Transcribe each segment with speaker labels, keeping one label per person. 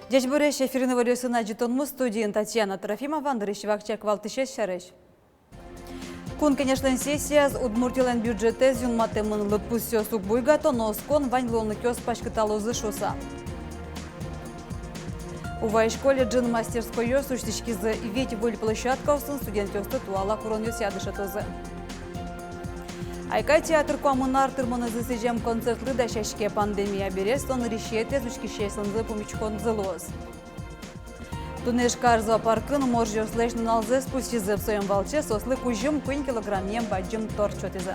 Speaker 1: Дежбуреш эфирны варюсына житонму студиен Татьяна Трофимова, Андрыщевак Валтышес Шарыш. Кун, конечно, сессия с Удмуртилен бюджете зюнматемын лыпусё сукбуйгато, но скон вань лолныкёс пашкыталу зышуса. Увай школе джин мастерской ёс уштички за вети воль площадка усын студент ёсты туала курон ёс ядышатозы. Айка театр коммунар тырмонызы сежем концертлы да шашке пандемия берес, он решете зучки шесынзы помечкон зылоз. Тунеш зоопаркын моржё слэш налзы спустизы в своем волче сослы кужым куин килограммем баджым торчотизы.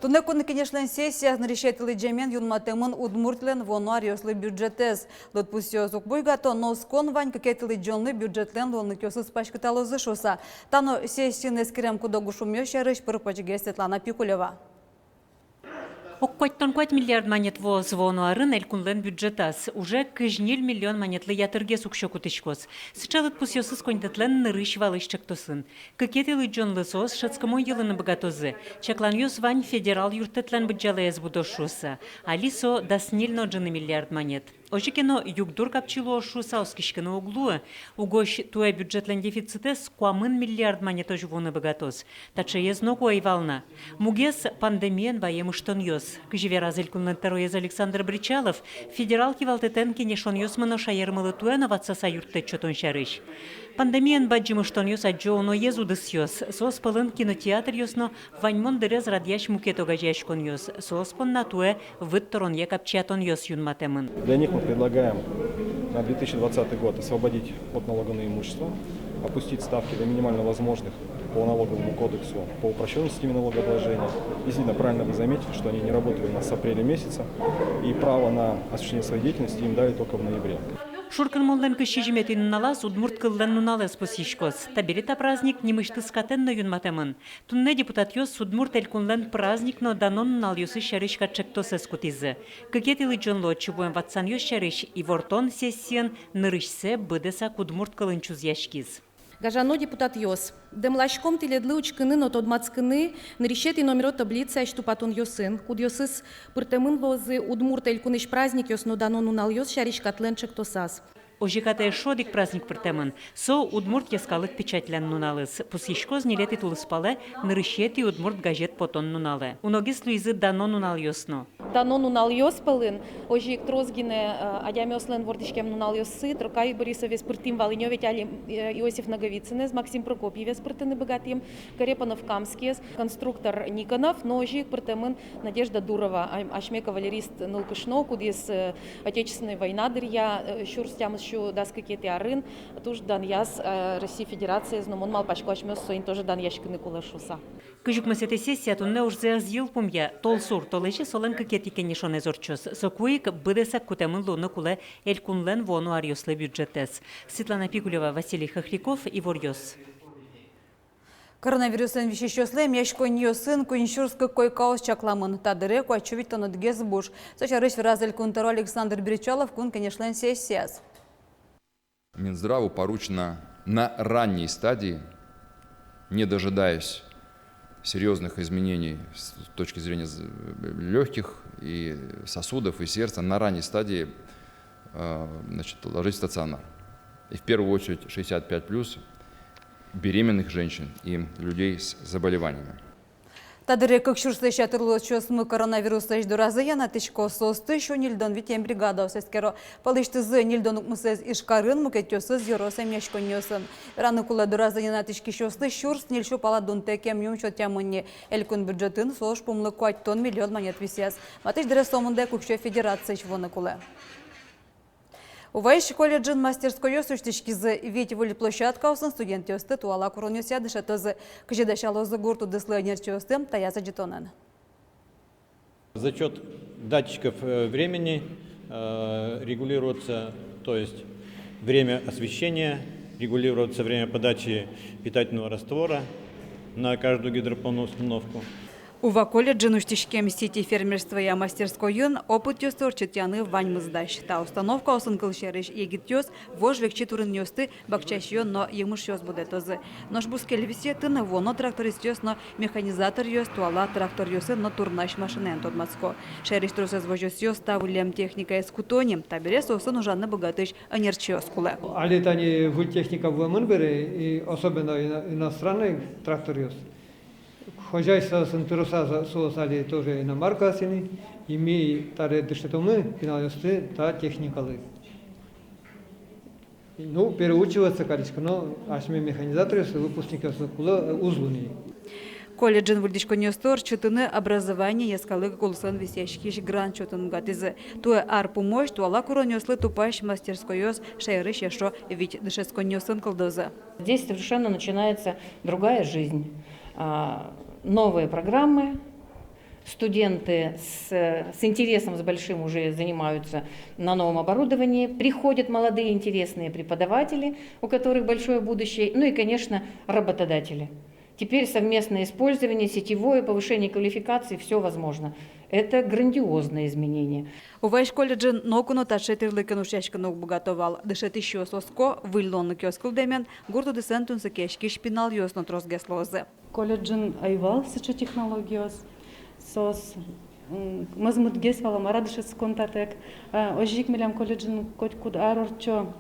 Speaker 1: Тунекун, конечно, сессия на решетилы джемен юнматемын удмуртлен вонуар ёслы бюджетез. Лотпусё зукбуйгато, но скон вань какетилы джонлы бюджетлен лолныкёсыз пашкыталы зышуса. Тано сессияны скирем кудогу шумё шарыш пырпачыге Светлана Пикулева.
Speaker 2: Оккоттон 5 миллиард монет воз вонуарын элькунлен бюджетас. Уже кыжнил миллион монетлы ятырге сукшо кутышкос. Сычалыт пусёсыз коньдатлен нырыш валышчак тосын. Кыкетилы джонлы сос шацкому елыны богатозы. Чаклан ёс вань федерал юртетлен бюджалез будошуса. Алисо даснильно джины миллиард монет. Ожикено югдур капчилу ошуса оскишкено углу. Угощ туэ бюджетлен дефицитес куамын миллиард монет оживоны богатоз. Таче езногу айвална. Мугес пандемиен ваемыштон ёс. Кыжевер азелькунлен тароез Александр Бричалов федерал кивалтетен кенешон ёс мыно шаермылы туэн аватсаса юртет чотон шарыш. Пандемиен баджимыштон ёс аджооно езудыс ёс. Сос пылын кинотеатр ёсно ваньмон дырез радьяш мукетога жашкон ёс. Сос пон на туэ вытторон екапчатон ёс юнматемын.
Speaker 3: Для них мы предлагаем на 2020 год освободить от налогового имущества, опустить ставки до минимально возможных по налоговому кодексу, по упрощенной системе налогообложения. Действительно, правильно вы заметили, что они не работали у нас с апреля месяца, и право на осуществление своей деятельности им дали только в ноябре.
Speaker 2: Шуркан молден кыщижиметин налаз удмурт кылдан нуналес посишкос. Таберита праздник немышты скатен на юнматемын. Тунне депутат ёс удмурт элькунлен праздник но данон нал ёсы шарышка чектос эскутизы. Кыкетилы джонло чубуем ватсан ёс шарыш и вортон сессиен нырышсе быдеса удмурт кылынчуз яшкиз.
Speaker 4: Гажано депутат ёс. Демлашком теледлы учкыны, но тодмацкыны, нарешет и номеро таблицы, что потом ёсын. Куд ёсыс пыртемын возы удмурт элькуныш праздник ёс, но дано нунал ёс шариш катленчек тосас.
Speaker 2: Ожикате шодик праздник пыртемын. Со удмурт яскалык печатлен нуналыс. Пусишкоз нилети тулыспале, нарышети удмурт газет потон нунале. Уногис луизы дано нунал ёсно.
Speaker 4: Дано нунал ёс пылын, ожик трозгине адямёслен вордишкем нунал ёсы, Трокай Борисове спыртим Волынёве тяли Иосиф Наговицынез, Максим Прокопьеве спыртыны богатым, Карепанов Камскес, конструктор Никонов, но ожик пыртемын Надежда Дурова, ашме кавалерист Нылкышно, кудес Отечественная война дырья, щурстямыз шу даска кети арын, туж дан яс России Федерации, зномон мал пачко ашмёс соин тоже дан яшкыны кулашуса.
Speaker 2: Кыжук масете сессия тунне урзе азил пумья, толсур, толече солен кыкети кенешон эзорчос. Сокуик быдеса кутемын луны куле элькунлен вону арьослы бюджетес. Светлана Пикулева, Василий Хохляков и Ворьос.
Speaker 1: Коронавирусын веществослы мешкон ёсын куншурск койкаус чакламын. Тадыре куачувит тонут гезбуш. Сочарыш вразель кунтаро Александр Бричалов кун, конечно, сессияс.
Speaker 5: Минздраву поручено на ранней стадии, не дожидаясь серьезных изменений с точки зрения легких и сосудов и сердца, на ранней стадии ложить в стационар. И в первую очередь 65+, беременных женщин и людей с заболеваниями.
Speaker 1: Тадыре кыкшурсы шатырлы чосмы коронавируса ждуразы яна тышко состы шо нильдон витем бригада сескеро. Палыштызы нильдон укмысыз ишкарын мукетёсыз ёросы мешконёсын. Раны кула дуразы яна тышки шосты шурс нильшо паладун текем юмчо тямынне. Элькун бюджетін сош пумлы 5 тонн миллион монет висес. Матыш дыры сомынды кукшо федерация чвоны кулы. Увай школе джин мастерской ёсуштички за ветиволи площадка усын студент ёсты туала куронёс ядыша тозы кыжедашалозы гурту дыслы нерчёстым таяса житонын.
Speaker 6: За счет датчиков времени регулируется, то есть время освещения, регулируется время подачи питательного раствора на каждую гидропонную установку.
Speaker 1: Ува колледжин уштишкем сети фермерства и мастерскойын опыт ёстор чытяны ваньмыздаш. Та установка осын кылшериш егит ёс вож векчи турын ёсты бакчаш но емыш ёс будет озы. Нож бускелевисе тыны воно тракторист ёс но механизатор ёс туала трактор ёсы но турнаш машинен тодмацко. Шериш трусез вожёс ёс тавулем техника эскутоним, таберес осын ужанны богатыш анерчи ёскуле.
Speaker 7: А летание техника в Мэнбере, и особенно иностранный трактор ёс. Хозяйство Сантуроса создали тоже иномарка сини, и мы таре дыштатомы пиналисты та техникалы. Ну, переучиваться, конечно, но ашми механизаторы с выпускников кула узлуни.
Speaker 1: Колледжин вульдишконёстор чытыны образование яскалы кулсын висящих грант чотын гатизы. Туэ ар помощь туала куронёслы тупаш мастерскойёс шайрыш яшо ведь дышесконёсын кылдозы.
Speaker 8: Здесь совершенно начинается другая жизнь. Новые программы, студенты с интересом, с большим уже занимаются на новом оборудовании, приходят молодые интересные преподаватели, у которых большое будущее, ну и, конечно, работодатели. Теперь совместное использование, сетевое повышение квалификации, все возможно. Это грандиозное изменение.
Speaker 1: Увайш колледжин нокуно ташетирлыкен ушашканок богатовал. Дышет еще соско, выльлонны кёскулдемен, гурту десентун сакешки шпинал ёсно тросгеслозы.
Speaker 9: Колледжин айвал сычы технологиос, сос мазмутгес валамара дышет сконтатек. Ожик милям колледжин котькуд арорчо,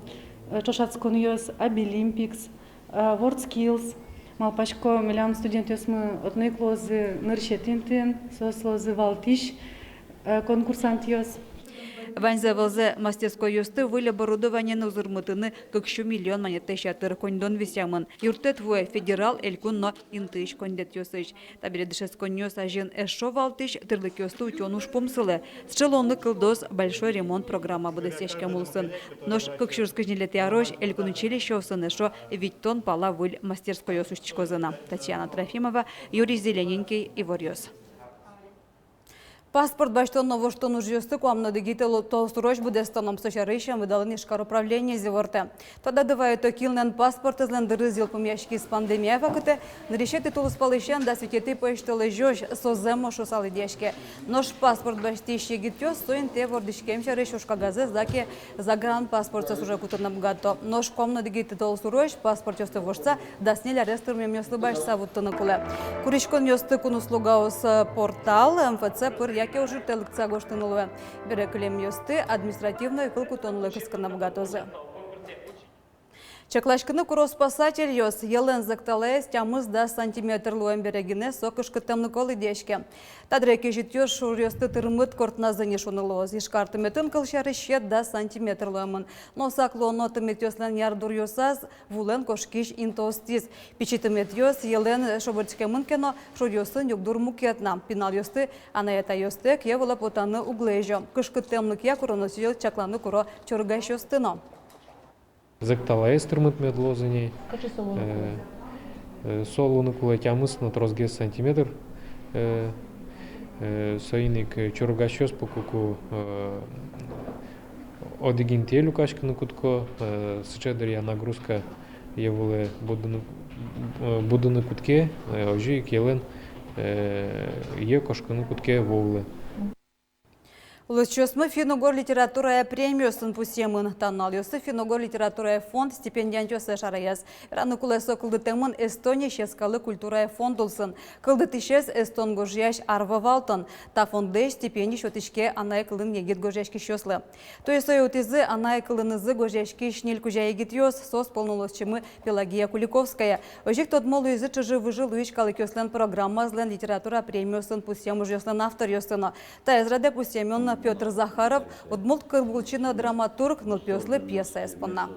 Speaker 9: чошацкон ёс Abilimpics, WorldSkills. Малпачко милям студент ёсмы отной клозы ныршетинтин, сос лозы валтиш, конкурсант ёс.
Speaker 1: Ваньза волзе мастерской ёсты выль оборудование на узурмытыны как еще миллион монеты шатыр кондон висямын. Юрте твой федерал элькун но интыш кондет ёсыч. Табире дышес конёс ажин эшо валтиш тырлык ёсты утёнуш помсылы. Счелонны кылдос большой ремонт программа буде сечка мулсын. Нож как шурскажнилете орош элькун училище осын эшо виттон пала выль мастерской ёсущчкозына. Татьяна Трофимова, Юрий Зелененький и Ворёс. Паспорт баштон новоштон ужьёсты куамно дигитал толстуроч буде станом сочарыщем выдалын ишкар управление зеворте. Тогда давай то килнен паспорт из лендеры зил помящики с пандемия факте, нарешеты тулус палыщен да свететы поишталы жёж соземо шусалы дешке. Нож паспорт баштищи гитёс стоин те вордишкем шарышушка газе заки загран паспорт с уже кутернам гато. Нож куамно дигитал толстуроч паспорт ёсты вожца да сняли арестур мемёслы башса вуттаны куле. Куришкон ёсты кунуслугаус портал МФЦ пыр яке уже телкца гоштынулы. Берекілем ёсты административный кылкутонлы кыскана богатозы. Чаклашкыны курос спасатель ёс елен закталес тямыз да сантиметрлуэн берегине сокышкы темны колы дешке. Тадреке житёш шур ёсты тырмыт кортназыне шунылоз. Ишкартыметын кылшары щет да сантиметрлуэмын. Но саклоно тымет ёслен ярдур ёсаз вулен кошкиш интостиз. Пичитымет ёс елен шобырчкемын кено шур ёсын югдур мукетна. Пинал ёсты анаята ёстек евыла потаны углежо. Кышкы темлык я куроносил чакланы куро чоргаш ёстыно.
Speaker 10: Зектала эстερμыт медлозыни.
Speaker 8: Качы солоны?
Speaker 10: Солоны кулатямыс на трозге сантиметр. Соиник чоргашёс покуку одигинтелю кашканы кутко. Сычадарья нагрузка евуле будыны кутке. Ожик елен е кашканы кутке вовле.
Speaker 1: Лучосмы Финогор литература премию сын пусемын танал ёсы Финогор литература фонд стипендиантёсы шараяс. Раны кулесо кылды темын Эстония шескалы культура фонд улсын. Кылды тишес Эстон гожьяш арва валтын. Та фонды стипендий шотишке анай кылын егет гожьяшки шёслы. То есть утизы анай кылынызы гожьяшки шнель кужа егет ёс сос полнолосчымы Пелагия Куликовская. Ожик тот молу язы чужи выжил уичкалы кёслен программа злен литература премию сын пусем уж ёслен автор ёсына. Та израде пусемен Петр Захаров, удмулт кырбулчина драматург, нылпёслы пьеса эспonna.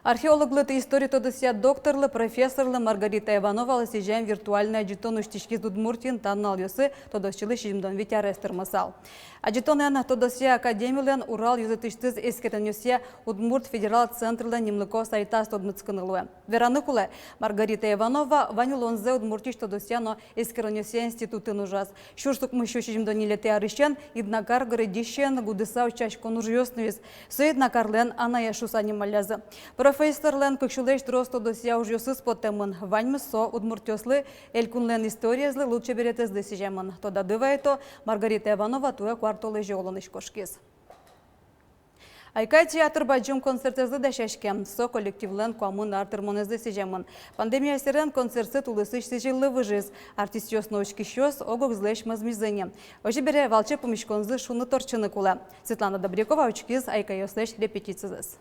Speaker 1: Археологлы истории тодыся докторлы, профессорлы Маргарита Иванова сижаем виртуальный аджитон уштички с Удмуртин таннал ёсы тодосчылы шижимдон витярестер масал. Аджитонен тодося академиялен Урал юзытыштыз эскетенёсе Удмурт федерал центрлы немлыко сайтас тодмыцкынылуэ. Вераныкулы Маргарита Иванова ванилонзе Удмуртиш тодосяно эскеренёсе институтын ужас. Шурстук мыщу шижимдон нилете арыщен, иднакар городищен гудыса учачкон ужьёснуиз. Соиднакарлен аная шуса немалязы. Профессорлен кыкшулеш тросто досья уже спотемын. Ваньмысо удмуртёслы элькунлен историязлы лучше беретез десижемын. Тода дывайто Маргарита Иванова туя квартолы жолыныш кошкиз. Айкай театр баджым концертезды дәшәшкем. Со коллективлен коммун артырмонезды сижемын. Пандемия серен концертсы тулысыш сижиллы выжиз. Артист ёсноучки щос огок злэш мазмизыне. Ожи бере валче помешконзы шуны торчыны кула. Светлана Добрякова учкиз айкай ёслэш репетицизыз.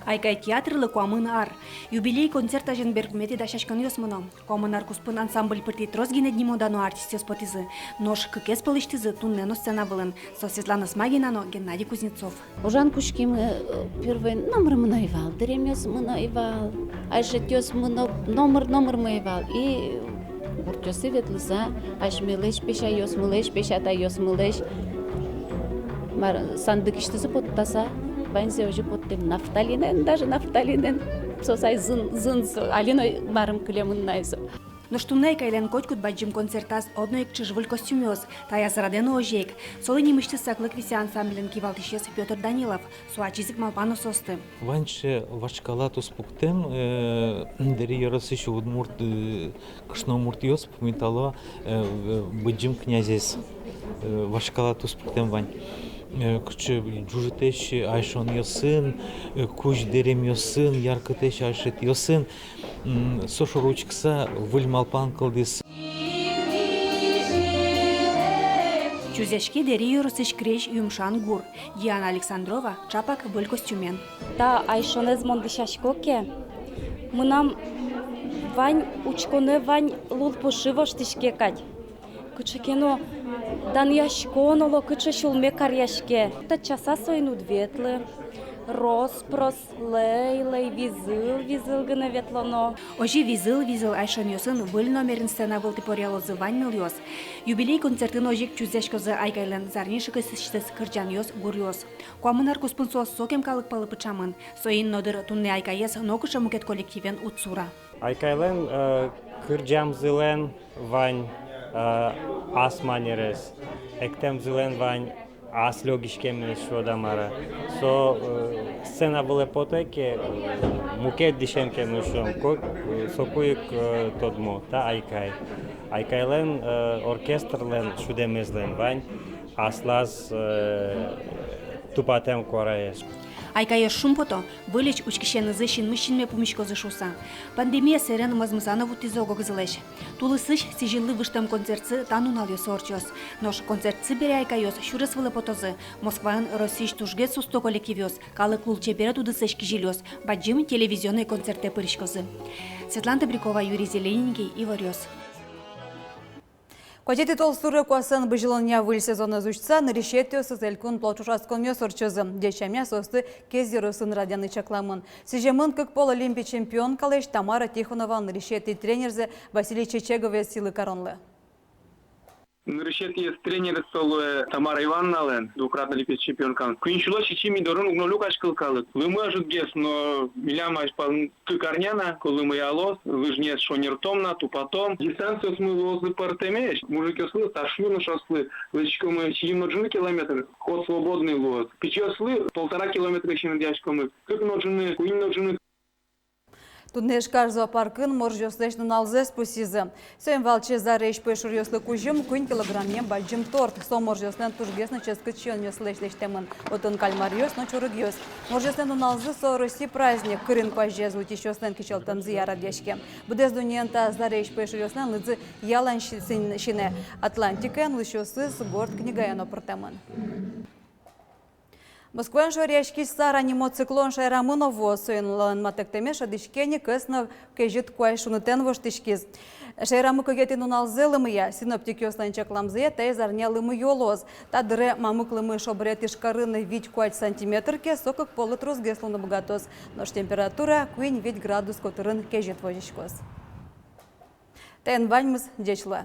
Speaker 11: Айкай театрлы коммун ар. Юбилей концерта женберг мети дашашкан ёсмыно. Коммун ар куспын ансамбль пырти трозгине днимодану артист ёспотизы. Нож кыкес пылыштизы туннено сцена былын. Со Светлана Смагинано, Геннадий Кузнецов.
Speaker 12: Ожан кушким первый номер мынаевал, дремёс мынаевал, айшетёс номер мынаевал. И буртёсы ветлыза, айш мылеш пеша ёс мылеш, пеша та ёс мылеш. Сандык иштизы поттаса. Бензе уже потом нафталинен, даже нафталинен, сосай зын, алиной марым клемын найзо.
Speaker 11: Но что найкайлен котькут баджим концертас одной чижвуль костюмёс, тая зарадено ожек. Солы немышты саклык вися ансамблен кивалтышес Петр Данилов, суачизик малпану состы.
Speaker 6: Ваньше вашкала туспуктем, дери яросыщу удмурт, кшномурт ёс, помитало, баджим князес, вашкала туспуктем вань. Куче джужитеш айшон ёсын, куч дерем ёсын, яркытеш айшет ёсын, сошоручкса выльмалпан кылдыс.
Speaker 11: Чузяшки дери юрысыш креш юмшан гур. Диана Александрова, чапак выль костюмен.
Speaker 13: Та айшонез мондышашкоке. Мынам вань учконе вань лул пошивоштышке кать. Кучекено дан яшконоло кыче шулме карьяшке. Та часа сойнуд ветлы. Роспрос, лей, визыл гына ветлоно.
Speaker 11: Ожи визыл айшан ёсын выль номерин сцена вылты порялозы ваньныл ёс. Юбилей концертын ожик чузяшкозы айкайлен зарнишыкы сыштыс кырджан ёс гур ёс. Коммунар куспын сос сокем калык палы пычамын. Соин нодыр тунне айкаес нокыша мукет коллективен утсура.
Speaker 14: Айкайлен кырджам зылен вань асманерес. Эктем зылен вань аз логишкем шодамара. Со сцена была потеке мукет дишенке нушом. Сокуик тодмо та айкай. Айкайлен оркестрлен шудемезлен вань аслаз тупатем кораеш.
Speaker 11: Айкайыр шумпото вылеч учкишен зыщин мыщинме пумишкозы шуса. Пандемия серен мазмызана вутизого гзылеш. Тулысыш сижилы выштам концертсы танунал ёс орчос. Нош концертсы бере айкайос шурес вылыпотозы. Москваын Российш тужге сусто коллективёс. Калык лулче бере тудысыш кижилёс. Баджим телевизионный концерты пырышкозы. Светлана Добрякова, Юрий Зелененький, Иварёс.
Speaker 1: Котети толстуры куасын быжилыня выль сезона зучца на решетio сызелькун плотушаскон ёсорчызы. Дечамя состы кезеры сын радяны чакламын. Сижемын как пол олимпий чемпион калеш Тамара Тихонова на решети тренерзе Василий Чечегове силы коронлы.
Speaker 15: Решет есть тренер соло Тамара Ивановна, двукратный олимпийский чемпионка. Квинчула чичими дорон угнолю кашкалкалы. Лымы ажут гес, но миляма испан тыкарняна, колымы ялос, лыжнес шонертомна, тупотом. Дистанцию смыл возле партемеш. Мужики слы, ташлю шаслы. Лычком мы чьим ноджины километр. Ход свободный лоз. Печё слы 1,5 километра еще на дяшком. Как ноджины, куин ноджины.
Speaker 1: Туднеш зоопаркын моржёслешнын алзес пусизы. Сөйм валче зарейш пешур ёслы кужым, куин килограммем бальджим торт. Со моржёслен тужгесны ческычен ёслешлештемын. Отын кальмар ёс, но чурыг ёс. Моржёслен алзы со Руси праздник. Кырын пажез утищёслен кичелтын зияра дешке. Будез дуньента зарейш пешур ёслен лыдзы ялан шине. Атлантикен лыщёсы с горд книгаяно портемын. Москвен шоряшки сара циклон шайрамыно восуин матектеме шадышкени кыснов кежит куай шунутен воштышкиз. Шайрамы когетин уналзелымыя, синоптик ёслан чакламзыя, тай зарнялымы ёлоз. Тадыре мамыклымы шобрет ишкарыны вить куать сантиметрке, сокок полы трузгеслуны богатос. Нож температура куин 5 градус котырын кежит вожишкоз. Тен ваньмыз дечлы.